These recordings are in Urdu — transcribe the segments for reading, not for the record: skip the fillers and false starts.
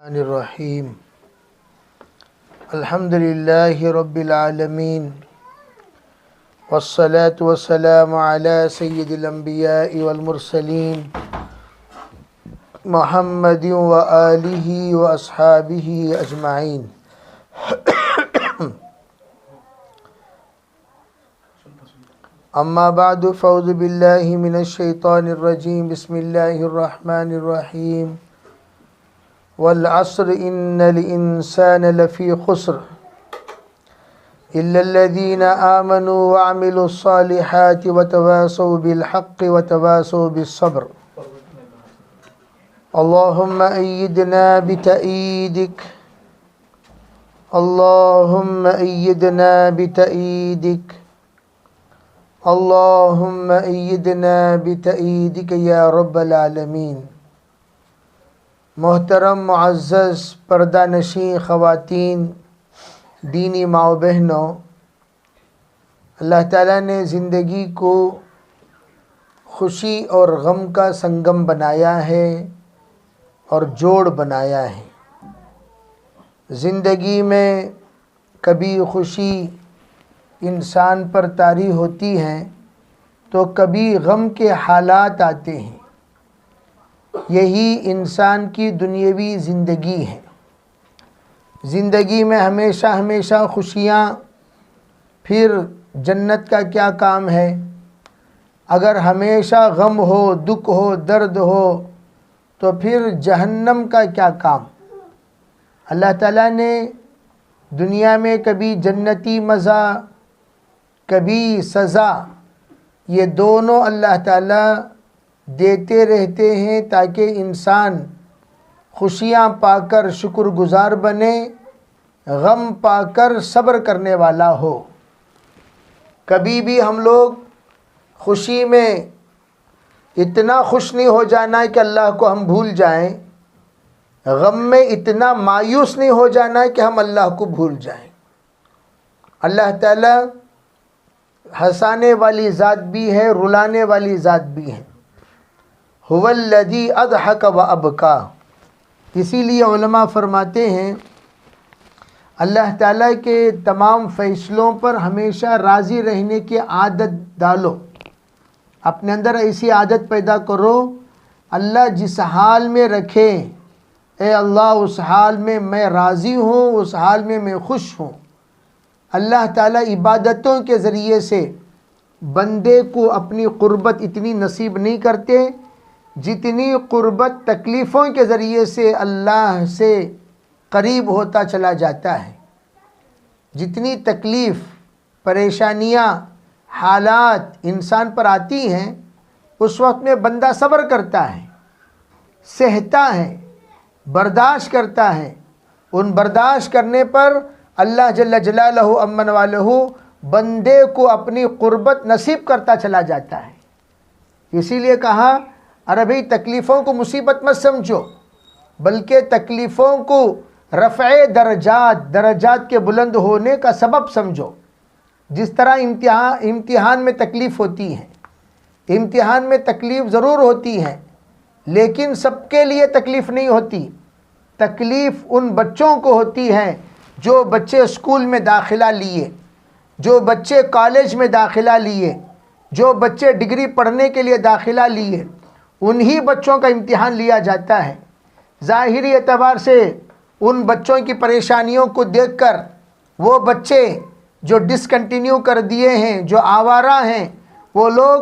الرحیم الحمد للہ رب العالمین والصلاة والسلام علی سید الانبیاء والمرسلین محمد وآلہ واصحابہ اجمعین۔ اما بعد فاعوذ باللہ من الشیطان الرجیم، بسم اللہ الرحمن الرحیم۔ والعصر ان الانسان لفی خسر الا الذین آمنوا وعملوا الصالحات وتواصوا بالحق وتواصوا بالصبر۔ اللهم أيدنا بتأييدك، اللهم أيدنا بتأييدك، اللهم أيدنا بتأييدك یا رب العالمین۔ محترم معزز پردہ نشین خواتین، دینی ماں و بہنوں، اللہ تعالیٰ نے زندگی کو خوشی اور غم کا سنگم بنایا ہے اور جوڑ بنایا ہے۔ زندگی میں کبھی خوشی انسان پر طاری ہوتی ہیں تو کبھی غم کے حالات آتے ہیں۔ یہی انسان کی دنیاوی زندگی ہے۔ زندگی میں ہمیشہ ہمیشہ خوشیاں، پھر جنت کا کیا کام ہے؟ اگر ہمیشہ غم ہو، دکھ ہو، درد ہو تو پھر جہنم کا کیا کام؟ اللہ تعالیٰ نے دنیا میں کبھی جنتی مزہ، کبھی سزا، یہ دونوں اللہ تعالیٰ دیتے رہتے ہیں تاکہ انسان خوشیاں پا کر شکر گزار بنے، غم پا کر صبر کرنے والا ہو۔ کبھی بھی ہم لوگ خوشی میں اتنا خوش نہیں ہو جانا ہے کہ اللہ کو ہم بھول جائیں، غم میں اتنا مایوس نہیں ہو جانا ہے کہ ہم اللہ کو بھول جائیں۔ اللہ تعالیٰ ہنسانے والی ذات بھی ہے، رلانے والی ذات بھی ہے۔ هو الذی اضحک وابکا۔ اسی لیے علماء فرماتے ہیں اللہ تعالیٰ کے تمام فیصلوں پر ہمیشہ راضی رہنے کی عادت ڈالو، اپنے اندر ایسی عادت پیدا کرو، اللہ جس حال میں رکھے، اے اللہ اس حال میں میں راضی ہوں، اس حال میں میں خوش ہوں۔ اللہ تعالیٰ عبادتوں کے ذریعے سے بندے کو اپنی قربت اتنی نصیب نہیں کرتے جتنی قربت تکلیفوں کے ذریعے سے اللہ سے قریب ہوتا چلا جاتا ہے۔ جتنی تکلیف، پریشانیاں، حالات انسان پر آتی ہیں، اس وقت میں بندہ صبر کرتا ہے، سہتا ہے، برداشت کرتا ہے۔ ان برداشت کرنے پر اللہ جل جلالہ امن والہ بندے کو اپنی قربت نصیب کرتا چلا جاتا ہے۔ اسی لیے کہا، ارے بھئی تکلیفوں کو مصیبت مت سمجھو، بلکہ تکلیفوں کو رفع درجات کے بلند ہونے کا سبب سمجھو۔ جس طرح امتحان میں تکلیف ہوتی ہے، امتحان میں تکلیف ضرور ہوتی ہے، لیکن سب کے لیے تکلیف نہیں ہوتی۔ تکلیف ان بچوں کو ہوتی ہے جو بچے اسکول میں داخلہ لیے، جو بچے کالج میں داخلہ لیے، جو بچے ڈگری پڑھنے کے لیے داخلہ لیے، انہی بچوں کا امتحان لیا جاتا ہے۔ ظاہری اعتبار سے ان بچوں کی پریشانیوں کو دیکھ کر وہ بچے جو ڈسکنٹینیو کر دیے ہیں، جو آوارہ ہیں، وہ لوگ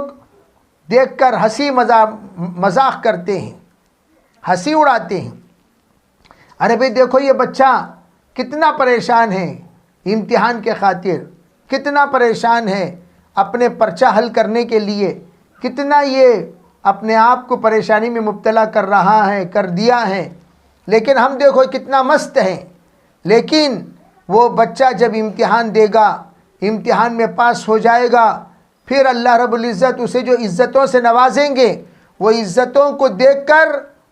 دیکھ کر ہنسی مذاق کرتے ہیں، ہنسی اڑاتے ہیں۔ ارے بھئی دیکھو یہ بچہ کتنا پریشان ہے امتحان کے خاطر، کتنا پریشان ہے اپنے پرچہ حل کرنے کے لیے، کتنا یہ اپنے آپ کو پریشانی میں مبتلا کر رہا ہے، کر دیا ہے، لیکن ہم دیکھو کتنا مست ہے۔ لیکن وہ بچہ جب امتحان دے گا، امتحان میں پاس ہو جائے گا، پھر اللہ رب العزت اسے جو عزتوں سے نوازیں گے، وہ عزتوں کو دیکھ کر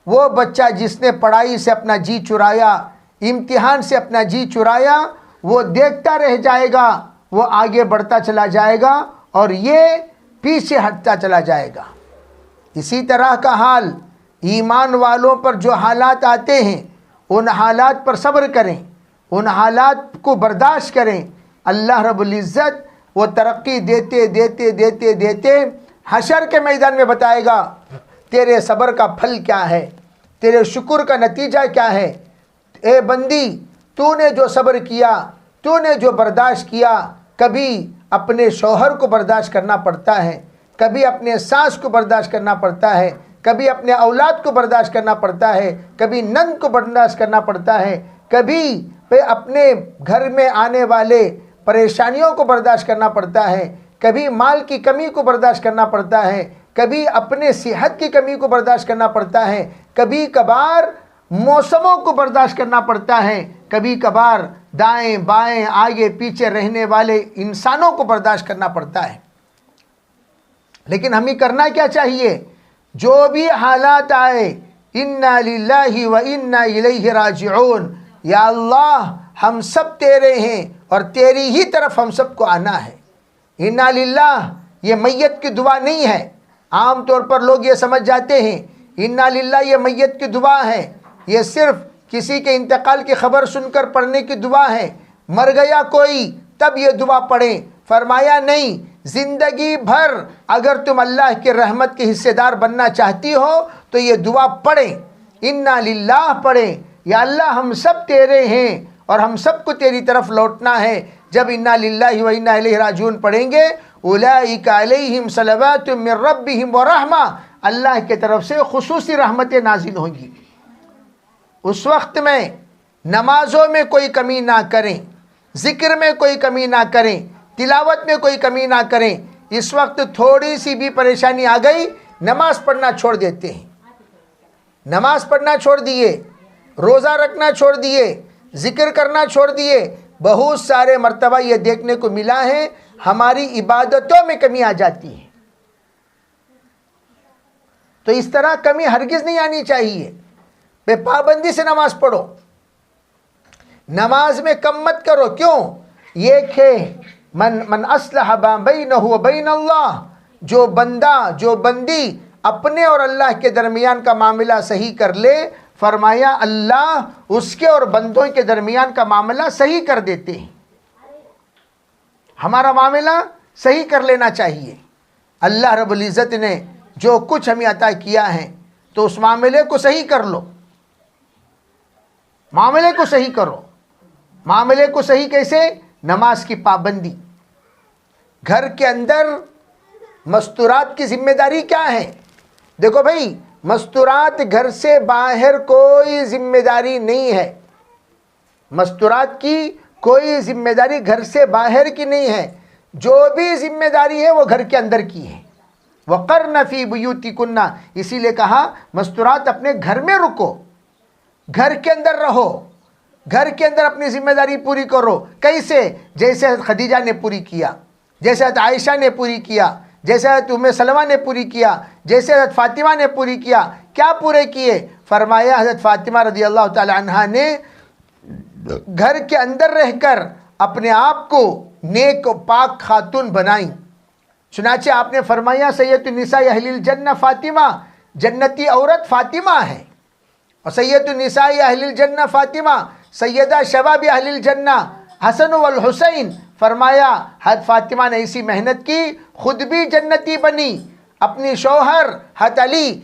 وہ بچہ جس نے پڑھائی سے اپنا جی چرایا، امتحان سے اپنا جی چرایا، وہ دیکھتا رہ جائے گا، وہ آگے بڑھتا چلا جائے گا اور یہ پیچھے ہٹتا چلا جائے گا۔ اسی طرح کا حال ایمان والوں پر جو حالات آتے ہیں ان حالات پر صبر کریں، ان حالات کو برداشت کریں، اللہ رب العزت وہ ترقی دیتے دیتے دیتے دیتے حشر کے میدان میں بتائے گا تیرے صبر کا پھل کیا ہے، تیرے شکر کا نتیجہ کیا ہے۔ اے بندی، تو نے جو صبر کیا، تو نے جو برداشت کیا، کبھی اپنے شوہر کو برداشت کرنا پڑتا ہے، کبھی اپنے ساس کو برداشت کرنا پڑتا ہے، کبھی اپنے اولاد کو برداشت کرنا پڑتا ہے، کبھی نند کو برداشت کرنا پڑتا ہے، کبھی اپنے گھر میں آنے والے پریشانیوں کو برداشت کرنا پڑتا ہے، کبھی مال کی کمی کو برداشت کرنا پڑتا ہے، کبھی اپنے صحت کی کمی کو برداشت کرنا پڑتا ہے، کبھی کبھار موسموں کو برداشت کرنا پڑتا ہے، کبھی کبھار دائیں بائیں آگے پیچھے رہنے والے انسانوں کو برداشت کرنا پڑتا ہے۔ لیکن ہمیں کرنا کیا چاہیے؟ جو بھی حالات آئے، انا للہ و انا الیہ راجعون، یا اللہ ہم سب تیرے ہیں اور تیری ہی طرف ہم سب کو آنا ہے۔ انا للہ یہ میت کی دعا نہیں ہے، عام طور پر لوگ یہ سمجھ جاتے ہیں انا للہ یہ میت کی دعا ہے، یہ صرف کسی کے انتقال کی خبر سن کر پڑھنے کی دعا ہے، مر گیا کوئی تب یہ دعا پڑھیں۔ فرمایا نہیں، زندگی بھر اگر تم اللہ کے رحمت کے حصے دار بننا چاہتی ہو تو یہ دعا پڑھیں، انا للہ پڑھیں، یا اللہ ہم سب تیرے ہیں اور ہم سب کو تیری طرف لوٹنا ہے۔ جب انا للہ و انا الیہ راجعون پڑھیں گے، اولئک علیہم صلوات من ربہم ورحمہ، اللہ کی طرف سے خصوصی رحمتیں نازل ہوں گی۔ اس وقت میں نمازوں میں کوئی کمی نہ کریں، ذکر میں کوئی کمی نہ کریں، تلاوت میں کوئی کمی نہ کریں۔ اس وقت تھوڑی سی بھی پریشانی آ گئی، نماز پڑھنا چھوڑ دیتے ہیں، نماز پڑھنا چھوڑ دیے، روزہ رکھنا چھوڑ دیے، ذکر کرنا چھوڑ دیے۔ بہت سارے مرتبہ یہ دیکھنے کو ملا ہے ہماری عبادتوں میں کمی آ جاتی ہے۔ تو اس طرح کمی ہرگز نہیں آنی چاہیے۔ بے پابندی سے نماز پڑھو، نماز میں کم مت کرو۔ کیوں؟ یہ کہ من اصلح ما بینہ و بین اللہ، جو بندہ جو بندی اپنے اور اللہ کے درمیان کا معاملہ صحیح کر لے، فرمایا اللہ اس کے اور بندوں کے درمیان کا معاملہ صحیح کر دیتے ہیں۔ ہمارا معاملہ صحیح کر لینا چاہیے۔ اللہ رب العزت نے جو کچھ ہمیں عطا کیا ہے تو اس معاملے کو صحیح کر لو، معاملے کو صحیح کرو۔ معاملے کو صحیح کیسے؟ نماز کی پابندی۔ گھر کے اندر مستورات کی ذمہ داری کیا ہے؟ دیکھو بھائی، مستورات گھر سے باہر کوئی ذمہ داری نہیں ہے، مستورات کی کوئی ذمہ داری گھر سے باہر کی نہیں ہے، جو بھی ذمہ داری ہے وہ گھر کے اندر کی ہے۔ وَقَرْنَ فِي بُيُوتِكُنَّ، اسی لیے کہا مستورات اپنے گھر میں رکو، گھر کے اندر رہو، گھر کے اندر اپنی ذمہ داری پوری کرو۔ کیسے؟ جیسے حضرت خدیجہ نے پوری کیا، جیسے حضرت عائشہ نے پوری کیا، جیسے حضرت ام سلمہ نے پوری کیا، جیسے حضرت فاطمہ نے پوری کیا۔ کیا پورے کیے؟ فرمایا حضرت فاطمہ رضی اللہ تعالی عنہا نے گھر کے اندر رہ کر اپنے آپ کو نیک و پاک خاتون بنائیں۔ چنانچہ آپ نے فرمایا سید النساء اہل الجنہ فاطمہ، جنتی عورت فاطمہ ہے، اور سید النساء اہل الجنہ فاطمہ، سیدہ شباب اہل الجنہ حسن والحسین۔ فرمایا حضرت فاطمہ نے اسی محنت کی، خود بھی جنتی بنی، اپنی شوہر حضرت علی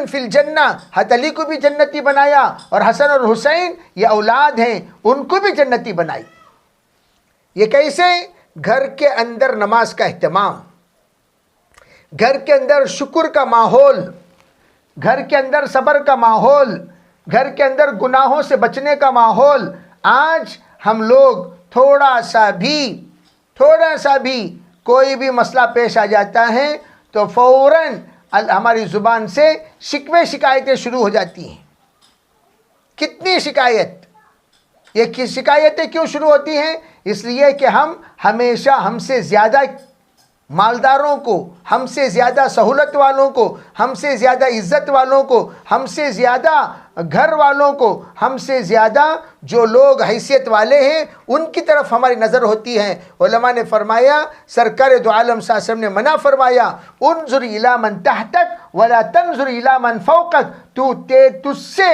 فی الجنہ، حضرت علی کو بھی جنتی بنایا، اور حسن اور حسین یہ اولاد ہیں ان کو بھی جنتی بنائی۔ یہ کیسے؟ گھر کے اندر نماز کا اہتمام، گھر کے اندر شکر کا ماحول، گھر کے اندر صبر کا ماحول، گھر کے اندر گناہوں سے بچنے کا ماحول۔ آج ہم لوگ تھوڑا سا بھی کوئی بھی مسئلہ پیش آ جاتا ہے تو فوراً ہماری زبان سے شکوے شکایتیں شروع ہو جاتی ہیں۔ کتنی شکایت! یہ شکایتیں کیوں شروع ہوتی ہیں؟ اس لیے کہ ہم ہمیشہ ہم سے زیادہ مالداروں کو، ہم سے زیادہ سہولت والوں کو، ہم سے زیادہ عزت والوں کو، ہم سے زیادہ گھر والوں کو، ہم سے زیادہ جو لوگ حیثیت والے ہیں ان کی طرف ہماری نظر ہوتی ہے۔ علماء نے فرمایا، سرکار دو عالم صلی اللہ علیہ وسلم نے منع فرمایا، انظر الی من تحتک ولا تنظر الی من فوقک، تجھ سے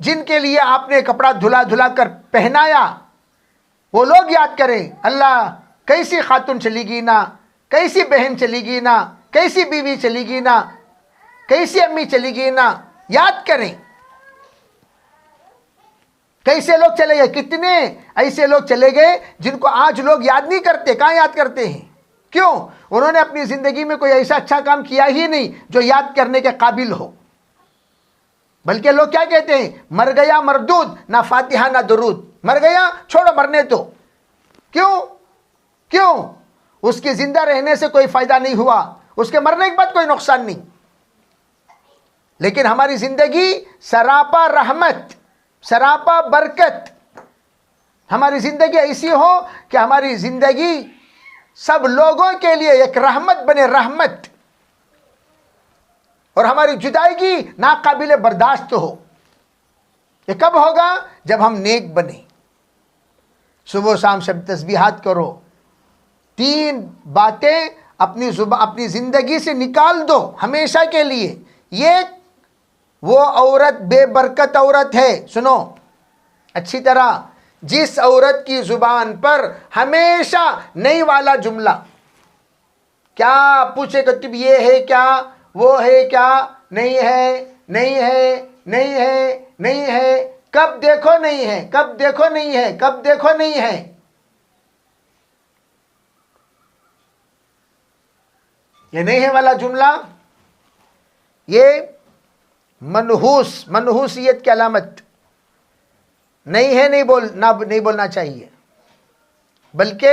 جن کے لیے آپ نے کپڑا دھلا دھلا کر پہنایا، وہ لوگ یاد کریں اللہ کیسی خاتون چلی گی نا، کیسی بہن چلی گی نا، کیسی بیوی چلی گی نا، کیسی امی چلی گی نا، یاد کریں کیسے لوگ چلے گئے، کتنے ایسے لوگ چلے گئے جن کو آج لوگ یاد نہیں کرتے. کہاں یاد کرتے ہیں؟ کیوں؟ انہوں نے اپنی زندگی میں کوئی ایسا اچھا کام کیا ہی نہیں جو یاد کرنے کے قابل ہو. بلکہ لوگ کیا کہتے ہیں، مر گیا مردود، نہ فاتحہ نہ درود. مر گیا چھوڑو مرنے تو. کیوں؟ اس کے زندہ رہنے سے کوئی فائدہ نہیں ہوا، اس کے مرنے کے بعد کوئی نقصان نہیں. لیکن ہماری زندگی سراپا رحمت، سراپا برکت. ہماری زندگی ایسی ہو کہ ہماری زندگی سب لوگوں کے لیے ایک رحمت بنے، رحمت. اور ہماری جدائیگی ناقابل برداشت ہو. یہ کب ہوگا؟ جب ہم نیک بنیں. صبح و شام شب تسبیحات کرو. 3 باتیں اپنی زندگی سے نکال دو ہمیشہ کے لیے. یہ وہ عورت بے برکت عورت ہے. سنو اچھی طرح، جس عورت کی زبان پر ہمیشہ نہیں والا جملہ، کیا پوچھے کہ تم یہ ہے کیا، وہ ہے کیا، نہیں ہے نہیں ہے نہیں ہے نہیں ہے، کب دیکھو نہیں ہے، کب دیکھو نہیں ہے، کب دیکھو نہیں ہے. یہ نہیں ہے والا جملہ، یہ منحوسیت کی علامت. نہیں ہے نہیں بولنا چاہیے، بلکہ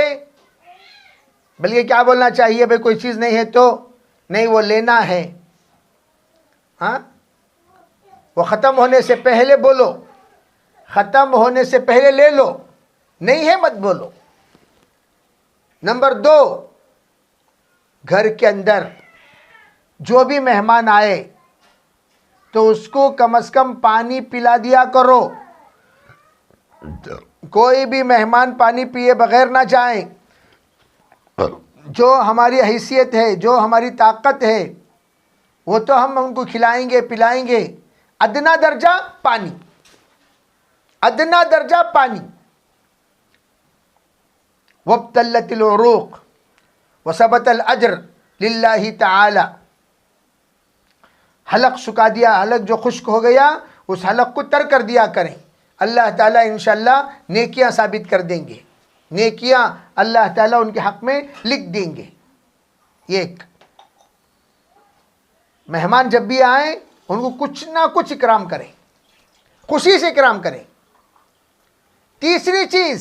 کیا بولنا چاہیے؟ بھئی کوئی چیز نہیں ہے تو نہیں، وہ لینا ہے. ہاں، وہ ختم ہونے سے پہلے بولو، ختم ہونے سے پہلے لے لو. نہیں ہے مت بولو. نمبر 2، گھر کے اندر جو بھی مہمان آئے تو اس کو کم از کم پانی پلا دیا کرو. کوئی بھی مہمان پانی پیے بغیر نہ جائیں. جو ہماری حیثیت ہے، جو ہماری طاقت ہے، وہ تو ہم ان کو کھلائیں گے پلائیں گے. ادنا درجہ پانی، ادنا درجہ پانی. وابتلت العروق وثبت الاجر للہ تعالی. حلق سکھا دیا، حلق جو خشک ہو گیا اس حلق کو تر کر دیا کریں. اللہ تعالیٰ انشاءاللہ نیکیاں ثابت کر دیں گے، نیکیاں اللہ تعالیٰ ان کے حق میں لکھ دیں گے. ایک مہمان جب بھی آئیں ان کو کچھ نہ کچھ اکرام کریں، خوشی سے اکرام کریں. تیسری چیز،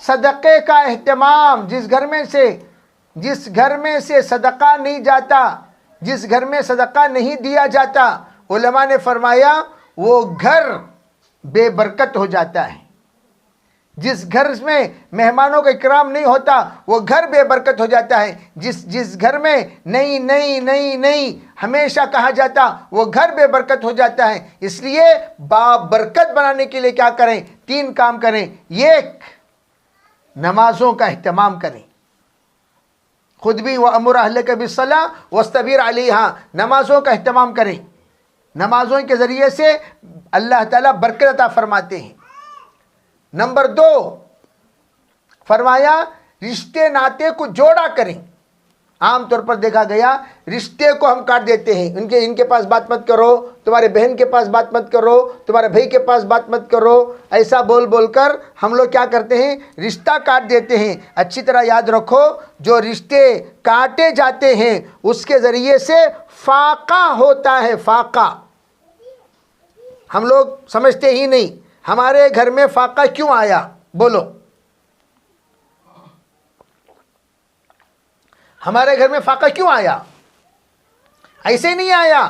صدقے کا اہتمام. جس گھر میں سے صدقہ نہیں جاتا، جس گھر میں صدقہ نہیں دیا جاتا، علماء نے فرمایا وہ گھر بے برکت ہو جاتا ہے. جس گھر میں مہمانوں کا اکرام نہیں ہوتا وہ گھر بے برکت ہو جاتا ہے. جس گھر میں نہیں نہیں نہیں نہیں ہمیشہ کہا جاتا وہ گھر بے برکت ہو جاتا ہے. اس لیے برکت بنانے کے لیے کیا کریں؟ 3 کام کریں. ایک، نمازوں کا اہتمام کریں. خود بھی وَأْمُرْ أَهْلَكَ بِالصَّلَاةِ وَاسْتَبِرْ عَلَيْهَا. نمازوں کا اہتمام کریں. نمازوں کے ذریعے سے اللہ تعالیٰ برکت عطا فرماتے ہیں. نمبر 2، فرمایا رشتے ناطے کو جوڑا کریں. عام طور پر دیکھا گیا رشتے کو ہم کاٹ دیتے ہیں. ان کے پاس بات مت کرو، تمہارے بہن کے پاس بات مت کرو، تمہارے بھائی کے پاس بات مت کرو. ایسا بول کر ہم لوگ کیا کرتے ہیں؟ رشتہ کاٹ دیتے ہیں. اچھی طرح یاد رکھو، جو رشتے کاٹے جاتے ہیں اس کے ذریعے سے فاقہ ہوتا ہے. فاقہ ہم لوگ سمجھتے ہی نہیں. ہمارے گھر میں فاقہ کیوں آیا؟ بولو. ہمارے گھر میں فاقہ کیوں آیا؟ ایسے نہیں آیا.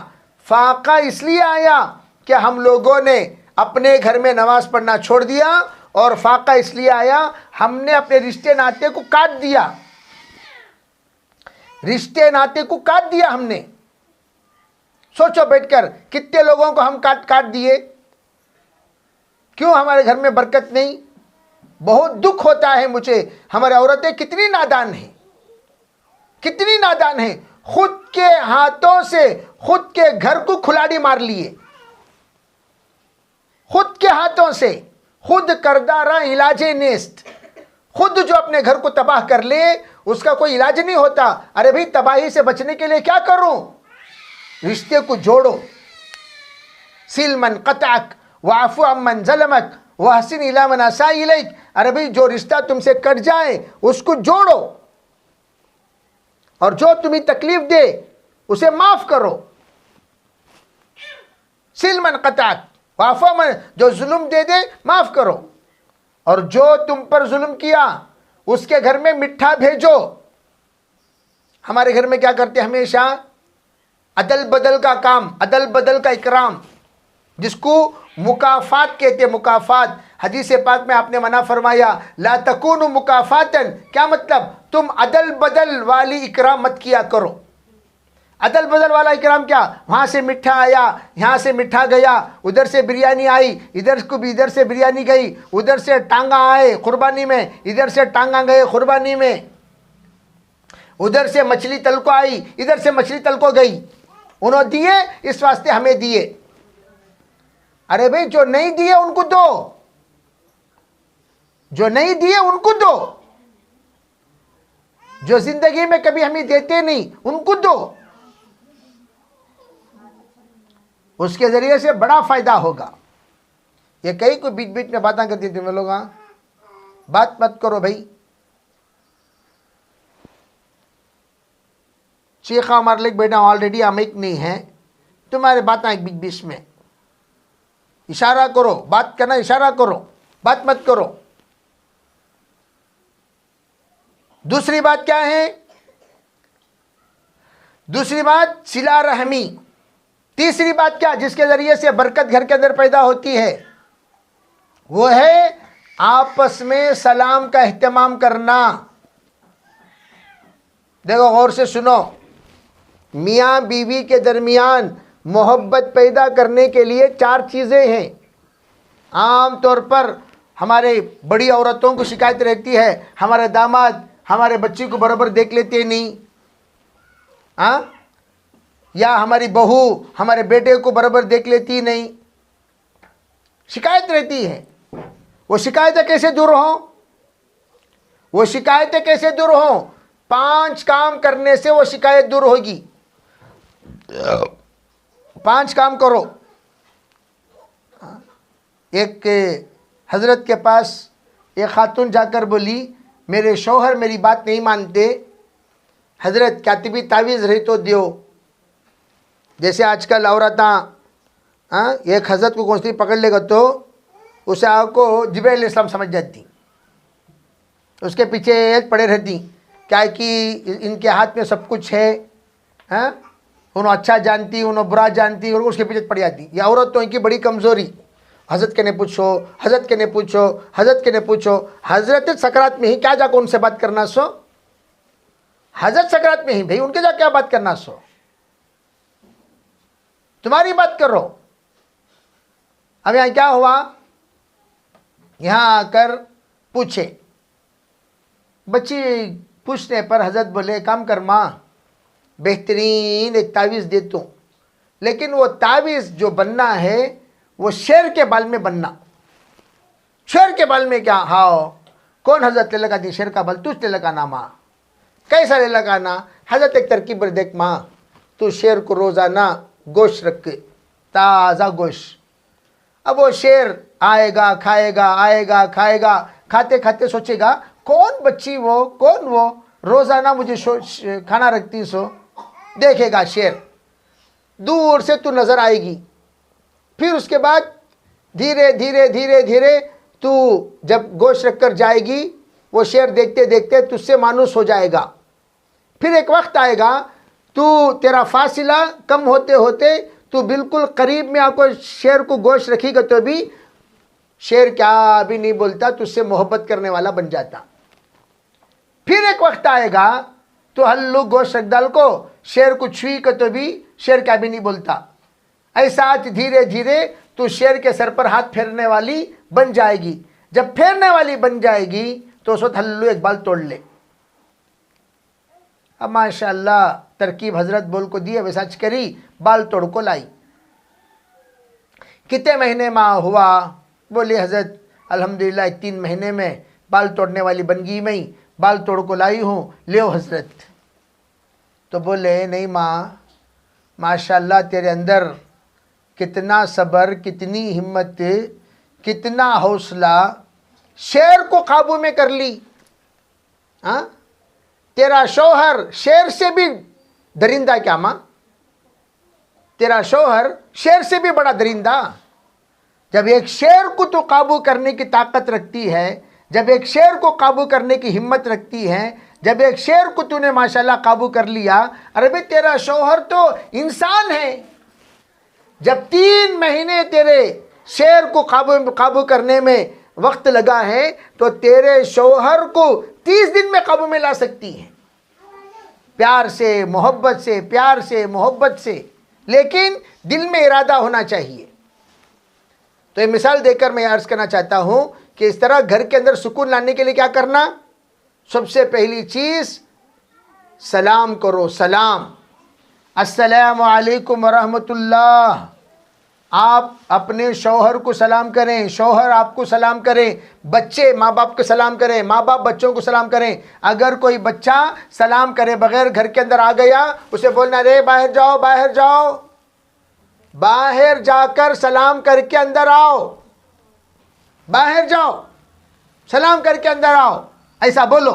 فاقہ اس لیے آیا کہ ہم لوگوں نے اپنے گھر میں نماز پڑھنا چھوڑ دیا، اور فاقہ اس لیے آیا ہم نے اپنے رشتے ناطے کو کاٹ دیا. رشتے ناطے کو کاٹ دیا ہم نے. سوچو بیٹھ کر کتنے لوگوں کو ہم کاٹ دیے. کیوں ہمارے گھر میں برکت نہیں؟ بہت دکھ ہوتا ہے مجھے. ہماری عورتیں کتنی نادان ہیں، کتنی نادان ہیں. خود کے ہاتھوں سے خود کے گھر کو کھلاڑی مار لیے. خود کے ہاتھوں سے خود کردارہ علاج نیست. خود جو اپنے گھر کو تباہ کر لے اس کا کوئی علاج نہیں ہوتا. ارے بھائی تباہی سے بچنے کے لیے کیا کروں؟ رشتے کو جوڑو. سل من قطعک واعف عمن ظلمک واحسن الی من اساء الیک. ارے بھائی جو رشتہ تم سے کٹ جائے اس کو جوڑو, اور جو تمہیں تکلیف دے اسے معاف کرو. سل من قطعک واعف عمن, جو ظلم دے دے معاف کرو, اور جو تم پر ظلم کیا اس کے گھر میں میٹھا بھیجو. ہمارے گھر میں کیا کرتے ہمیشہ؟ عدل بدل کا کام, عدل بدل کا اکرام, جس کو مکافات کہتے ہیں. مکافات حدیث پاک میں آپ نے منع فرمایا, لا تکونوا مکافاتن. کیا مطلب؟ تم عدل بدل والی اکرام مت کیا کرو. عدل بدل والا اکرام کیا؟ وہاں سے میٹھا آیا, یہاں سے میٹھا گیا, ادھر سے بریانی آئی, ادھر سے بریانی گئی, ادھر سے ٹانگا آئے قربانی میں, ادھر سے ٹانگا گئے قربانی میں, ادھر سے مچھلی تل کو آئی, ادھر سے مچھلی تل کو گئی. انہوں دیے اس واسطے ہمیں دیے. ارے بھائی جو نہیں دیے ان کو دو, جو نہیں دیے ان کو دو, جو زندگی میں کبھی ہمیں دیتے نہیں ان کو دو. اس کے ذریعے سے بڑا فائدہ ہوگا. یہ کئی کو بیچ بیچ میں باتیں کرتی تھی میں لوگ, بات مت کرو بھائی. شیخہ ہمارے لگ بیٹا آلریڈی ہم ایک نہیں ہیں, تمہارے باتیں ایک بیچ بیچ میں. اشارہ کرو, بات کرنا اشارہ کرو, بات مت کرو. دوسری بات کیا ہے؟ دوسری بات صلہ رحمی. تیسری بات کیا جس کے ذریعے سے برکت گھر کے اندر پیدا ہوتی ہے؟ وہ ہے آپس میں سلام کا اہتمام کرنا. دیکھو غور سے سنو, میاں بیوی کے درمیان محبت پیدا کرنے کے لیے 4 چیزیں ہیں. عام طور پر ہمارے بڑی عورتوں کو شکایت رہتی ہے, ہمارے داماد ہمارے بچی کو برابر دیکھ لیتے نہیں, یا ہماری بہو ہمارے بیٹے کو برابر دیکھ لیتی نہیں. شکایت رہتی ہے. وہ شکایتیں کیسے دور ہوں؟ وہ شکایتیں کیسے دور ہوں؟ 5 کام کرنے سے وہ شکایت دور ہوگی. 5 کام کرو. ایک حضرت کے پاس ایک خاتون جا کر بولی, میرے شوہر میری بات نہیں مانتے, حضرت کاتبی تعویذ رہی تو دیو. جیسے آج کل عورتاں ایک حضرت کو کونسی پکڑ لے گا تو اسے آپ کو جبرائیل علیہ السلام سمجھ جاتی, اس کے پیچھے پڑے رہتی, کیا کہ ان کے ہاتھ میں سب کچھ ہے, انہوں اچھا جانتی, انہوں برا جانتی, اور اس کے پیچھے پڑ جاتی. یہ عورتوں کی بڑی کمزوری. حضرت کے نے پوچھو, حضرت کے نے پوچھو, حضرت کے نے پوچھو. حضرت سکرات میں ہی کیا جا کے ان سے بات کرنا سو؟ حضرت سکرات میں ہی بھائی ان کے جا کیا بات کرنا سو؟ تمہاری بات کرو. اب یہاں کیا ہوا؟ یہاں آ کر پوچھے, بچی پوچھنے پر حضرت بولے کام کر ماں, بہترین ایک تعویذ دے تو, لیکن وہ تعویذ جو بننا ہے وہ شیر کے بال میں بننا. شیر کے بال میں کیا؟ ہاؤ کون حضرت لے لگا دی شیر کا بال؟ تجھ لے لگانا ماں. کیسا لے لگانا؟ حضرت ایک ترکیب پر دیکھ ماں, تو شیر کو روزانہ گوشت رکھ کے, تازہ گوشت. اب وہ شیر آئے گا کھائے گا, آئے گا کھائے گا, کھاتے کھاتے سوچے گا کون بچی وہ, کون وہ روزانہ مجھے کھانا رکھتی سو. دیکھے گا شیر, دور سے تو نظر آئے گی. پھر اس کے بعد دھیرے دھیرے دھیرے دھیرے تو جب گوشت رکھ کر جائے گی, وہ شیر دیکھتے دیکھتے تجھ سے مانوس ہو جائے گا. پھر ایک وقت آئے گا تو تیرا فاصلہ کم ہوتے ہوتے تو بالکل قریب میں آ کو شیر کو گوشت رکھی گا تو بھی شیر کیا بھی نہیں بولتا, تجھ سے محبت کرنے والا بن جاتا. پھر ایک وقت آئے گا تو ہلو گوشت رکھ ڈال کو, شیر کو چھوئی کا تو بھی شیر کیا بھی نہیں بولتا. ایسا دھیرے دھیرے تو شیر کے سر پر ہاتھ پھیرنے والی بن جائے گی. جب پھیرنے والی بن جائے گی تو اس وقت ہلو ایک بال توڑ لے. اب ماشاءاللہ ترکیب حضرت بول کو دی, ویسا کری, بال توڑ کو لائی. کتنے مہینے ماں ہوا؟ بولی حضرت الحمدللہ 3 مہینے میں بال توڑنے والی بن گئی، میں بال توڑ کو لائی ہوں، لیو حضرت۔ تو بولے نہیں ماں، ماشاءاللہ تیرے اندر کتنا صبر، کتنی ہمت، کتنا حوصلہ، شیر کو قابو میں کر لی۔ ہاں، تیرا شوہر شیر سے بھی درندہ کیا ماں؟ تیرا شوہر شیر سے بھی بڑا درندہ۔ جب ایک شیر کو تو قابو کرنے کی طاقت رکھتی ہے، جب ایک شیر کو قابو کرنے کی ہمت رکھتی ہے، جب ایک شیر کو تو نے ماشاءاللہ قابو کر لیا، ارے بھئی تیرا شوہر تو انسان ہے۔ جب 3 مہینے تیرے شیر کو قابو کرنے میں وقت لگا ہے تو تیرے شوہر کو 30 دن میں قابو میں لا سکتی ہے، پیار سے، محبت سے، پیار سے، محبت سے، لیکن دل میں ارادہ ہونا چاہیے۔ تو یہ مثال دے کر میں عرض کرنا چاہتا ہوں کہ اس طرح گھر کے اندر سکون لانے کے لیے کیا کرنا؟ سب سے پہلی چیز سلام کرو، سلام، السلام علیکم ورحمۃ اللہ۔ آپ اپنے شوہر کو سلام کریں، شوہر آپ کو سلام کریں، بچے ماں باپ کو سلام کریں، ماں باپ بچوں کو سلام کریں۔ اگر کوئی بچہ سلام کرے بغیر گھر کے اندر آ گیا، اسے بولنا رے باہر جاؤ، باہر جاؤ، باہر جا کر سلام کر کے اندر آؤ، باہر جاؤ، سلام کر کے اندر آؤ، ایسا بولو۔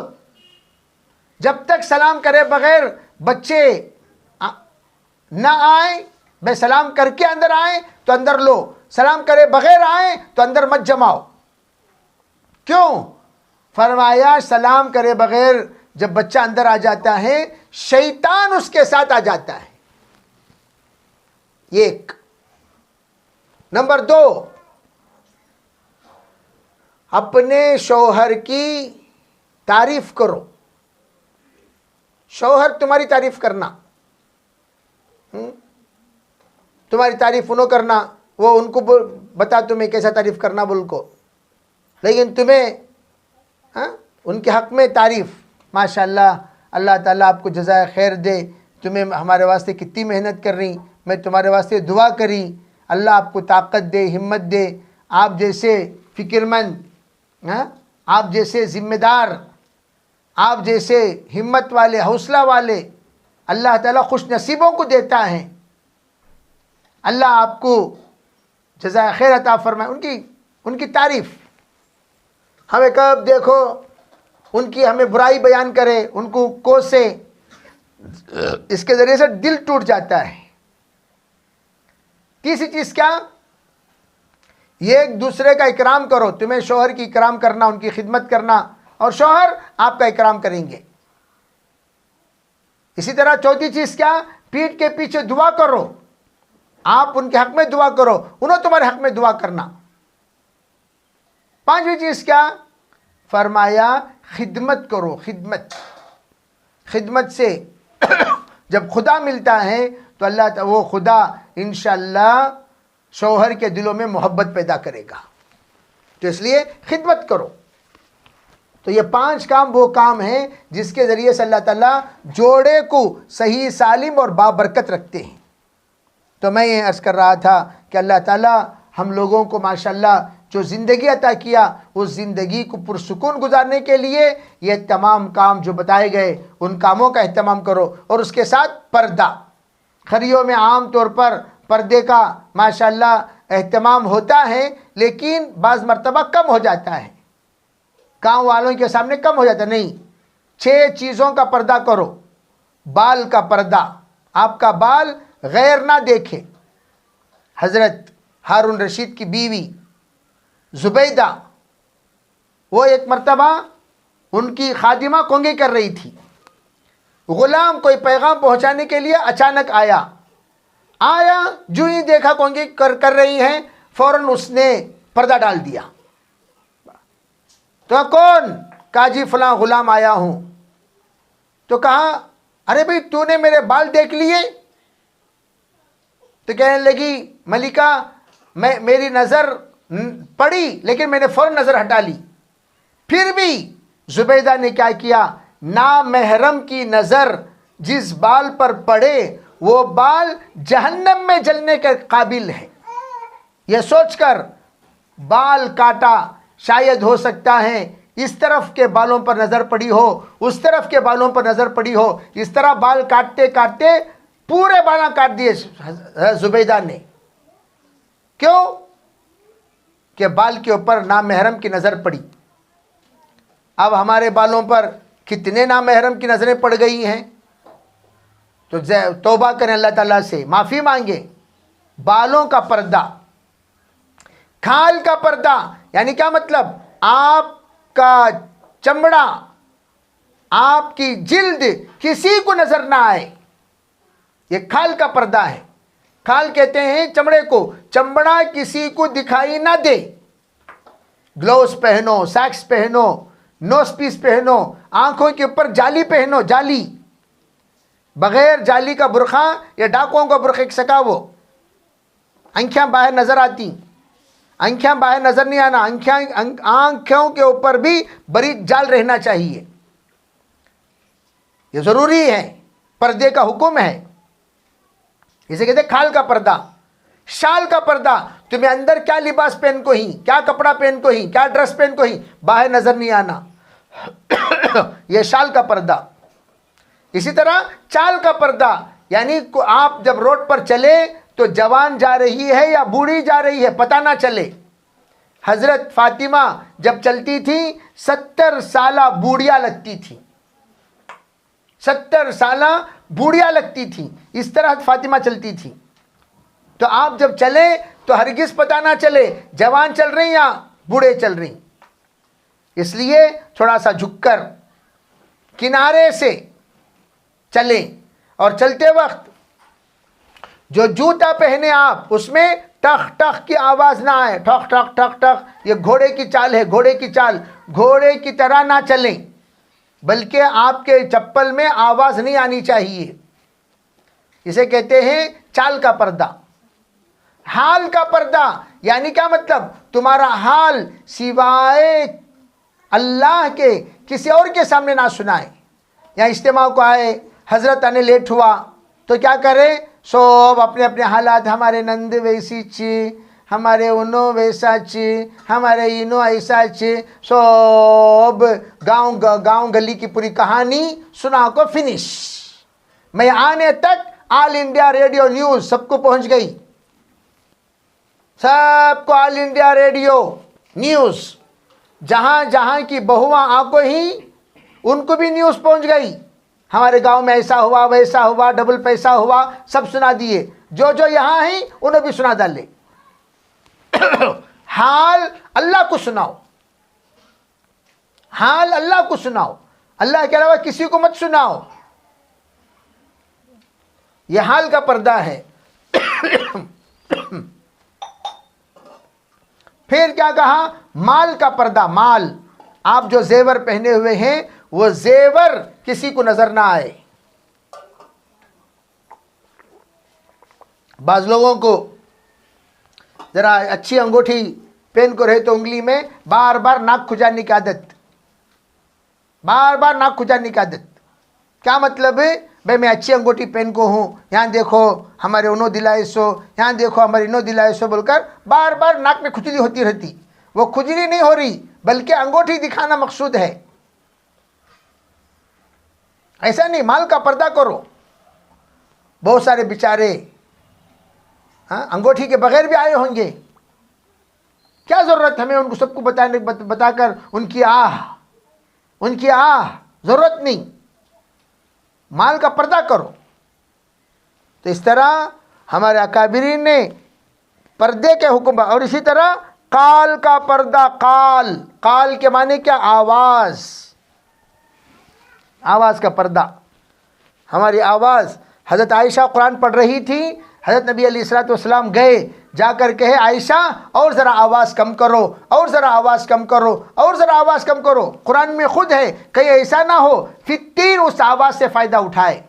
جب تک سلام کرے بغیر بچے نہ آئیں، بے سلام کر کے اندر آئیں تو اندر لو، سلام کرے بغیر آئیں تو اندر مت جماؤ۔ کیوں؟ فرمایا سلام کرے بغیر جب بچہ اندر آ جاتا ہے، شیطان اس کے ساتھ آ جاتا ہے۔ ایک نمبر 2، اپنے شوہر کی تعریف کرو۔ شوہر تمہاری تعریف کرنا، تمہاری تعریف انہوں کرنا، وہ ان کو بتا تمہیں کیسا تعریف کرنا بول کو، لیکن تمہیں ان کے حق میں تعریف، ماشاءاللہ اللہ تعالیٰ آپ کو جزائے خیر دے، تمہیں ہمارے واسطے کتنی محنت کر رہی، میں تمہارے واسطے دعا کری، اللہ آپ کو طاقت دے، ہمت دے، آپ جیسے فکر مند، آپ جیسے ذمہ دار، آپ جیسے ہمت والے، حوصلہ والے اللہ تعالیٰ خوش نصیبوں کو دیتا ہے۔ اللہ آپ کو جزائے خیر عطا فرمائے۔ ان کی تعریف، ہمیں کب دیکھو ان کی ہمیں برائی بیان کرے، ان کو کوسے، اس کے ذریعے سے دل ٹوٹ جاتا ہے۔ تیسری چیز کیا؟ ایک دوسرے کا اکرام کرو، تمہیں شوہر کی اکرام کرنا، ان کی خدمت کرنا، اور شوہر آپ کا اکرام کریں گے۔ اسی طرح چوتھی چیز کیا؟ پیٹھ کے پیچھے دعا کرو، آپ ان کے حق میں دعا کرو، انہوں تمہارے حق میں دعا کرنا۔ پانچویں چیز کیا؟ فرمایا خدمت کرو، خدمت سے جب خدا ملتا ہے تو اللہ وہ خدا انشاءاللہ شوہر کے دلوں میں محبت پیدا کرے گا، تو اس لیے خدمت کرو۔ تو یہ 5 کام وہ کام ہیں جس کے ذریعے سے اللہ تعالیٰ جوڑے کو صحیح سالم اور بابرکت رکھتے ہیں۔ تو میں یہ عرض کر رہا تھا کہ اللہ تعالیٰ ہم لوگوں کو ماشاءاللہ جو زندگی عطا کیا، اس زندگی کو پرسکون گزارنے کے لیے یہ تمام کام جو بتائے گئے ان کاموں کا اہتمام کرو، اور اس کے ساتھ پردہ۔ گھریوں میں عام طور پر پردے کا ماشاءاللہ اہتمام ہوتا ہے، لیکن بعض مرتبہ کم ہو جاتا ہے، گاؤں والوں کے سامنے کم ہو جاتا ہے۔ نہیں، 6 چیزوں کا پردہ کرو۔ بال کا پردہ، آپ کا بال غیر نہ دیکھے۔ حضرت ہارون رشید کی بیوی زبیدہ، وہ ایک مرتبہ ان کی خادمہ کونگی کر رہی تھی، غلام کوئی پیغام پہنچانے کے لیے اچانک آیا، جو ہی دیکھا کونگی کر رہی ہیں، فوراً اس نے پردہ ڈال دیا۔ تو کون؟ کہا جی فلاں غلام آیا ہوں۔ تو کہا ارے بھئی تو نے میرے بال دیکھ لیے؟ تو کہنے لگی ملکہ میری نظر پڑی لیکن میں نے فوراً نظر ہٹا لی۔ پھر بھی زبیدہ نے کیا کیا؟ نامحرم کی نظر جس بال پر پڑے وہ بال جہنم میں جلنے کے قابل ہے۔ یہ سوچ کر بال کاٹا، شاید ہو سکتا ہے اس طرف کے بالوں پر نظر پڑی ہو، اس طرف کے بالوں پر نظر پڑی ہو، اس طرح بال کاٹتے کاٹتے پورے بالاں کاٹ دیے زبیدہ نے۔ کیوں؟ کہ بال کے اوپر نامحرم کی نظر پڑی۔ اب ہمارے بالوں پر کتنے نامحرم کی نظریں پڑ گئی ہیں، تو توبہ کریں اللہ تعالیٰ سے، معافی مانگیں۔ بالوں کا پردہ، کھال کا پردہ، یعنی کیا مطلب؟ آپ کا چمڑا، آپ کی جلد کسی کو نظر نہ آئے، یہ کھال کا پردہ ہے۔ کھال کہتے ہیں چمڑے کو، چمڑا کسی کو دکھائی نہ دے۔ گلوز پہنو، سیکس پہنو، نوز پیس پہنو، آنکھوں کے اوپر جالی پہنو، جالی، بغیر جالی کا برقع، یا ڈاکوؤں کا برقع سکا وہ، آنکھیں باہر نظر آتی، آنکھیں باہر نظر نہیں آنا، آنکھوں کے اوپر بھی باریک جال رہنا چاہیے، یہ ضروری ہے، پردے کا حکم ہے۔ اسے کہتے ہیں کھال کا پردہ۔ شال کا پردہ، تمہیں اندر کیا لباس پہن کو ہی، کیا کپڑا پہن کو ہی، کیا ڈریس پہن کو ہی، باہر نظر نہیں آنا، یہ شال کا پردہ۔ اسی طرح چال کا پردہ، یعنی آپ جب روڈ پر چلے تو جوان جا رہی ہے یا بوڑھی جا رہی ہے پتہ نہ چلے۔ حضرت فاطمہ جب چلتی تھی 70 سالہ بوڑھیا لگتی تھی، 70 سالہ بوڑھیا لگتی تھی، اس طرح فاطمہ چلتی تھی۔ تو آپ جب چلیں تو ہرگز پتہ نہ چلے جوان چل رہی یا بوڑھے چل رہی، اس لیے تھوڑا سا جھک کر کنارے سے چلیں، اور چلتے وقت جو جوتا پہنے آپ اس میں ٹخ ٹخ کی آواز نہ آئے، ٹھک ٹھک ٹھک ٹھک، یہ گھوڑے کی چال ہے، گھوڑے کی چال، گھوڑے کی طرح نہ چلیں، بلکہ آپ کے چپل میں آواز نہیں آنی چاہیے، اسے کہتے ہیں چال کا پردہ۔ حال کا پردہ، یعنی کیا مطلب؟ تمہارا حال سوائے اللہ کے کسی اور کے سامنے نہ سنائے۔ یہاں اجتماع کو آئے، حضرت آنے لیٹ ہوا تو کیا کرے؟ سب اپنے اپنے حالات، ہمارے نند ویسی چی، ہمارے انو ویسا چی، ہمارے انو ایسا چی، سب گاؤں گلی کی پوری کہانی سنا کو فنش۔ میں آنے تک آل انڈیا ریڈیو نیوز سب کو پہنچ گئی، سب کو آل انڈیا ریڈیو نیوز، جہاں جہاں کی بہواں آ کو ہی ان کو بھی نیوز پہنچ گئی، ہمارے گاؤں میں ایسا ہوا ویسا ہوا، ڈبل پیسہ ہوا، سب سنا دیے، جو جو یہاں ہیں انہیں بھی سنا ڈالے۔ حال اللہ کو سناؤ، حال اللہ کو سناؤ، اللہ کے علاوہ کسی کو مت سناؤ، یہ حال کا پردہ ہے۔ پھر کیا کہا؟ مال کا پردہ، مال، آپ جو زیور پہنے ہوئے ہیں وہ زیور کسی کو نظر نہ آئے۔ بعض لوگوں کو ذرا اچھی انگوٹھی پہن کو رہے تو انگلی میں بار بار ناک کھجانے کی عادت، بار بار ناک کھجانے کی عادت، کیا مطلب ہے؟ بھائی میں اچھی انگوٹھی پہن کو ہوں، یہاں دیکھو ہمارے انو دلائے سو، یہاں دیکھو ہمارے انو دلائے سو بول کر بار بار ناک میں کھجلی ہوتی رہتی، وہ کھجلی نہیں ہو رہی بلکہ انگوٹھی دکھانا مقصود ہے۔ ایسا نہیں، مال کا پردہ کرو۔ بہت سارے بیچارے انگوٹھی کے بغیر بھی آئے ہوں گے، کیا ضرورت ہمیں ان کو سب کو بتا کر ان کی ضرورت نہیں، مال کا پردہ کرو۔ تو اس طرح ہمارے اکابرین نے پردے کے حکم، اور اسی طرح قال کا پردہ، قال کے معنی کیا؟ آواز، آواز کا پردہ، ہماری آواز۔ حضرت عائشہ قرآن پڑھ رہی تھی، حضرت نبی علیہ الصلوۃ والسلام گئے، جا کر کہے عائشہ اور ذرا آواز کم کرو، اور ذرا آواز کم کرو، اور ذرا آواز کم کرو، قرآن میں خود ہے، کہیں ایسا نہ ہو فتیر اس آواز سے فائدہ اٹھائے،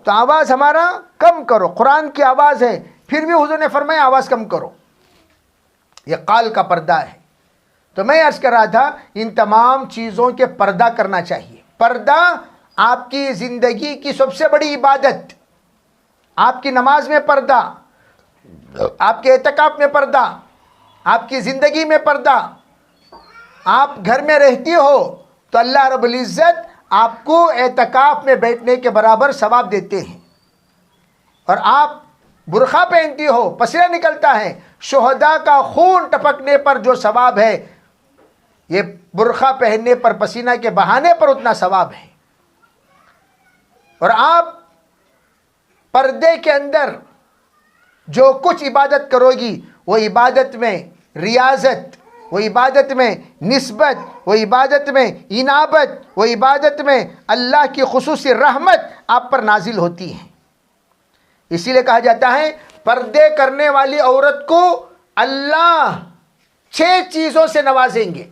تو آواز ہمارا کم کرو، قرآن کی آواز ہے، پھر بھی حضور نے فرمایا آواز کم کرو، یہ قال کا پردہ ہے۔ تو میں عرض کر رہا تھا ان تمام چیزوں کے پردہ کرنا چاہیے۔ پردہ آپ کی زندگی کی سب سے بڑی عبادت، آپ کی نماز میں پردہ، آپ کے اعتکاف میں پردہ، آپ کی زندگی میں پردہ، آپ گھر میں رہتی ہو تو اللہ رب العزت آپ کو اعتکاف میں بیٹھنے کے برابر ثواب دیتے ہیں. اور آپ برقع پہنتی ہو، پسینہ نکلتا ہے، شہداء کا خون ٹپکنے پر جو ثواب ہے یہ برقع پہننے پر، پسینہ کے بہانے پر اتنا ثواب ہے. اور آپ پردے کے اندر جو کچھ عبادت کرو گی وہ عبادت میں ریاضت، وہ عبادت میں نسبت، وہ عبادت میں انابت، وہ عبادت میں اللہ کی خصوصی رحمت آپ پر نازل ہوتی ہے. اسی لیے کہا جاتا ہے پردے کرنے والی عورت کو اللہ 6 چیزوں سے نوازیں گے.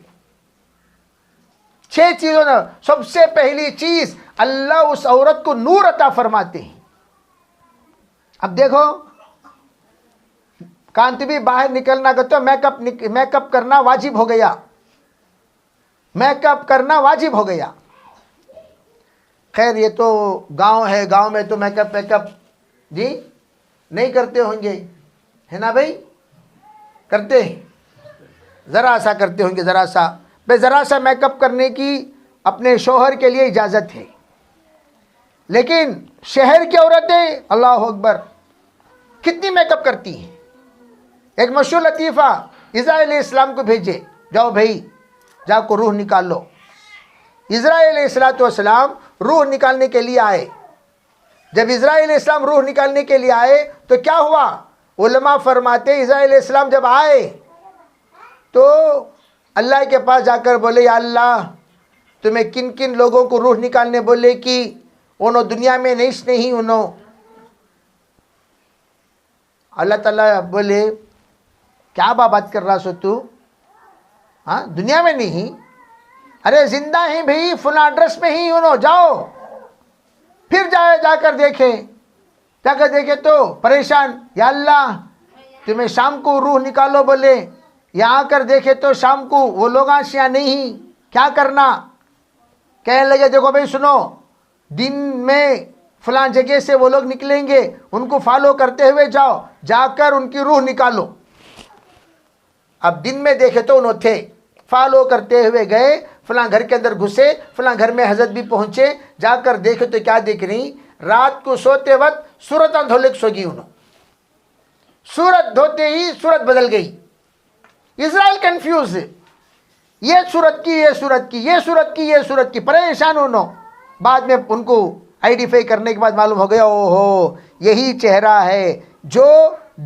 6 چیزوں نے، سب سے پہلی چیز اللہ اس عورت کو نور عطا فرماتے ہیں. اب دیکھو کانتبی باہر نکلنا کہ تو میک اپ کرنا واجب ہو گیا، میک اپ کرنا واجب ہو گیا. خیر یہ تو گاؤں ہے، گاؤں میں تو میک اپ جی نہیں کرتے ہوں گے، ہے نا بھائی؟ کرتے ہیں، ذرا سا کرتے ہوں گے، ذرا سا. بھائی ذرا سا میک اپ کرنے کی اپنے شوہر کے لیے اجازت ہے، لیکن شہر کی عورتیں اللہ اکبر کتنی میک اپ کرتی ہیں. ایک مشہور لطیفہ اسرائیل علیہ السلام کو بھیجے، جاؤ بھائی جا کو روح نکال لو. اسرائیل علیہ السلام روح نکالنے کے لیے آئے. جب اسرائیل علیہ السلام روح نکالنے کے لیے آئے تو کیا ہوا؟ علماء فرماتے اسرائیل علیہ السلام جب آئے تو اللہ کے پاس جا کر بولے یا اللہ تمہیں کن کن لوگوں کو روح نکالنے بولے کہ انہوں دنیا میں نہیں انہوں. اللہ تعالیٰ بولے کیا بات کر رہا سو تو؟ ہاں دنیا میں نہیں، ارے زندہ ہیں بھائی، فلاں ایڈریس میں ہی انہوں، جاؤ. پھر جا کر دیکھے تو پریشان، یا اللہ تمہیں شام کو روح نکالو بولے، یہاں کر دیکھے تو شام کو وہ لوگ آشیاں نہیں، کیا کرنا؟ کہنے لگے دیکھو بھائی سنو، دن میں فلاں جگہ سے وہ لوگ نکلیں گے، ان کو فالو کرتے ہوئے جاؤ، جا کر ان کی روح نکالو. اب دن میں دیکھے تو انہوں تھے، فالو کرتے ہوئے گئے، فلاں گھر کے اندر گھسے، فلاں گھر میں حضرت بھی پہنچے، جا کر دیکھے تو کیا دیکھ رہی؟ رات کو سوتے وقت صورت دھولے سو گئی انہوں، صورت دھوتے ہی صورت بدل گئی. اسرائیل کنفیوز، یہ صورت کی، یہ صورت کی، یہ صورت کی، یہ صورت کی، پریشان انہوں. بعد میں ان کو آئیڈینٹیفائی کرنے کے بعد معلوم ہو گیا او ہو یہی چہرہ ہے جو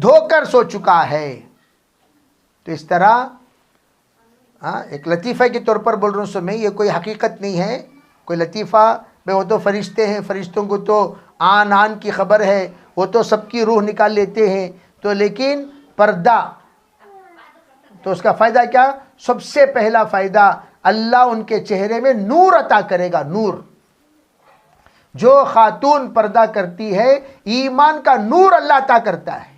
دھو کر سو چکا ہے. تو اس طرح ایک لطیفہ کے طور پر بول رہا ہوں سو میں، یہ کوئی حقیقت نہیں ہے، کوئی لطیفہ. بھائی وہ تو فرشتے ہیں، فرشتوں کو تو آن کی خبر ہے، وہ تو سب کی روح نکال لیتے ہیں. تو لیکن پردہ تو اس کا فائدہ کیا؟ سب سے پہلا فائدہ اللہ ان کے چہرے میں نور عطا کرے گا. نور، جو خاتون پردہ کرتی ہے ایمان کا نور اللہ عطا کرتا ہے.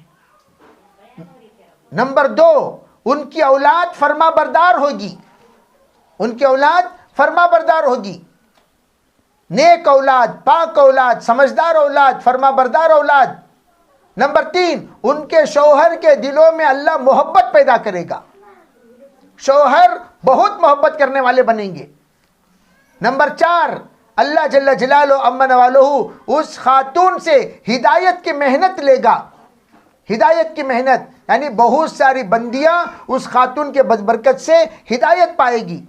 نمبر 2، ان کی اولاد فرما بردار ہوگی، ان کی اولاد فرما بردار ہوگی، نیک اولاد، پاک اولاد، سمجھدار اولاد، فرما بردار اولاد. نمبر 3، ان کے شوہر کے دلوں میں اللہ محبت پیدا کرے گا، شوہر بہت محبت کرنے والے بنیں گے. نمبر 4، اللہ جل جلالہ امن والہ اس خاتون سے ہدایت کی محنت لے گا. ہدایت کی محنت یعنی بہت ساری بندیاں اس خاتون کے برکت سے ہدایت پائے گی.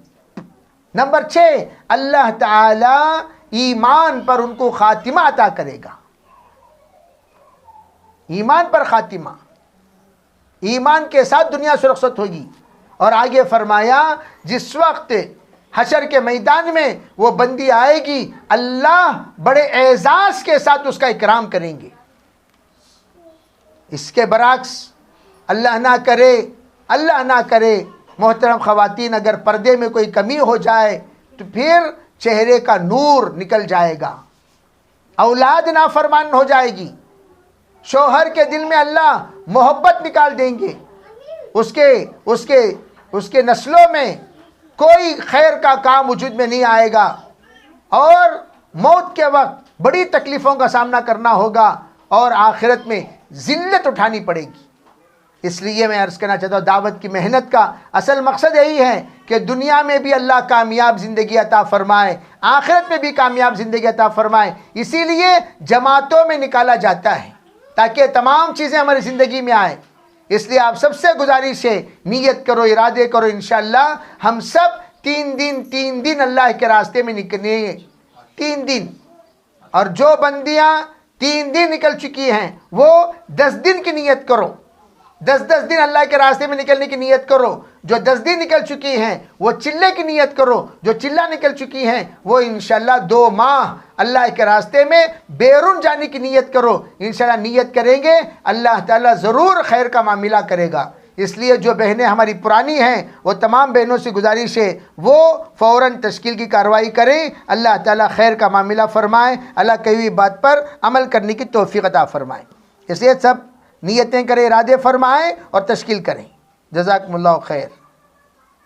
نمبر 6، اللہ تعالی ایمان پر ان کو خاتمہ عطا کرے گا. ایمان پر خاتمہ، ایمان کے ساتھ دنیا سے رخصت ہوگی. اور آگے فرمایا جس وقت حشر کے میدان میں وہ بندی آئے گی اللہ بڑے اعزاز کے ساتھ اس کا اکرام کریں گے. اس کے برعکس اللہ نہ کرے محترم خواتین، اگر پردے میں کوئی کمی ہو جائے تو پھر چہرے کا نور نکل جائے گا، اولاد نافرمان ہو جائے گی، شوہر کے دل میں اللہ محبت نکال دیں گے، اس کے نسلوں میں کوئی خیر کا کام وجود میں نہیں آئے گا، اور موت کے وقت بڑی تکلیفوں کا سامنا کرنا ہوگا، اور آخرت میں ذلت اٹھانی پڑے گی. اس لیے میں عرض کرنا چاہتا ہوں دعوت کی محنت کا اصل مقصد یہی ہے کہ دنیا میں بھی اللہ کامیاب زندگی عطا فرمائے، آخرت میں بھی کامیاب زندگی عطا فرمائے۔ اسی لیے جماعتوں میں نکالا جاتا ہے تاکہ تمام چیزیں ہماری زندگی میں آئیں۔ اس لیے آپ سب سے گزارش ہے، نیت کرو، ارادے کرو، انشاءاللہ ہم سب 3 دن اللہ کے راستے میں نکلیں گے، 3 دن۔ اور جو بندیاں 3 دن نکل چکی ہیں وہ 10 دن کی نیت کرو، 10 دن اللہ کے راستے میں نکلنے کی نیت کرو۔ جو 10 دن نکل چکی ہیں وہ چلے کی نیت کرو، جو چلہ نکل چکی ہیں وہ انشاءاللہ 2 ماہ اللہ کے راستے میں بیرون جانے کی نیت کرو۔ انشاءاللہ نیت کریں گے اللہ تعالیٰ ضرور خیر کا معاملہ کرے گا۔ اس لیے جو بہنیں ہماری پرانی ہیں وہ تمام بہنوں سے گزارش ہے وہ فوراً تشکیل کی کارروائی کریں۔ اللہ تعالیٰ خیر کا معاملہ فرمائے، اللہ کہی ہوئی بات پر عمل کرنے کی توفیق عطا فرمائے۔ اس لیے سب نیتیں کریں، ارادے فرمائیں اور تشکیل کریں۔ جزاکم اللہ خیر۔